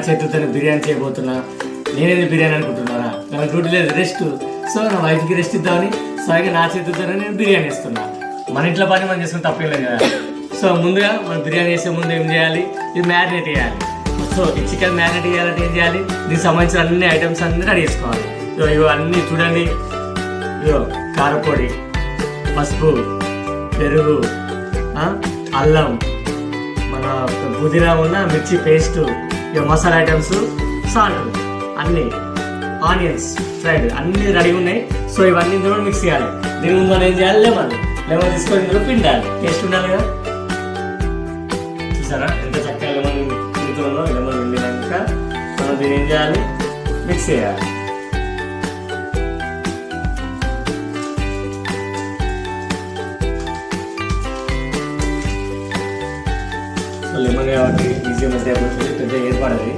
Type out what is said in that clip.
చేతులతో బిర్యానీ చేయబోతున్నా. నేనేది బిర్యానీ అనుకుంటున్నారా? నా డ్యూటీ లేదు, రెస్ట్. సో నా వైఫ్కి రెస్ట్ ఇద్దామని సరిగ్గా నా చేతులతోనే నేను బిర్యానీ ఇస్తున్నా. మన ఇంట్లో పని మనం చేసుకుని తప్పలేదు కదా. సో ముందుగా మనం బిర్యానీ చేసే ముందు ఏం చేయాలి, ఇది మ్యారినేట్ చేయాలి. సో ఈ చికెన్ మ్యారినేట్ చేయాలంటే ఏం చేయాలి, దీనికి సంబంధించిన అన్ని ఐటమ్స్ అన్నీ రెడీ చేసుకోవాలి. ఇవి అన్నీ చూడండి. ఇదో కారపొడి, పసుపు, పెరుగు, అల్లం, మన పుదీనా ఉన్న మిర్చి పేస్ట్, ఇక మసాలా ఐటమ్స్, సాల్ట్, అన్నీ ఆనియన్స్ ఫ్రైడ్ అన్నీ రెడీ ఉన్నాయి. సో ఇవన్నీ ఇందులో మిక్స్ చేయాలి. దీని ముందు మనం ఏం చేయాలి, లెమన్ తీసుకొని ఇందులో పిండాలి. టేస్ట్ ఉండాలి కదా. చూసారా ఎంత చక్కగా లెమన్ పిండుతుందో. లెమన్ పిండినాక మనం దీన్ని ఏం చేయాలి, మిక్స్ చేయాలి. సో లెమన్ కాబట్టి ఈజీగా మధ్య అయిపోతుంది, పెద్ద ఏర్పడది.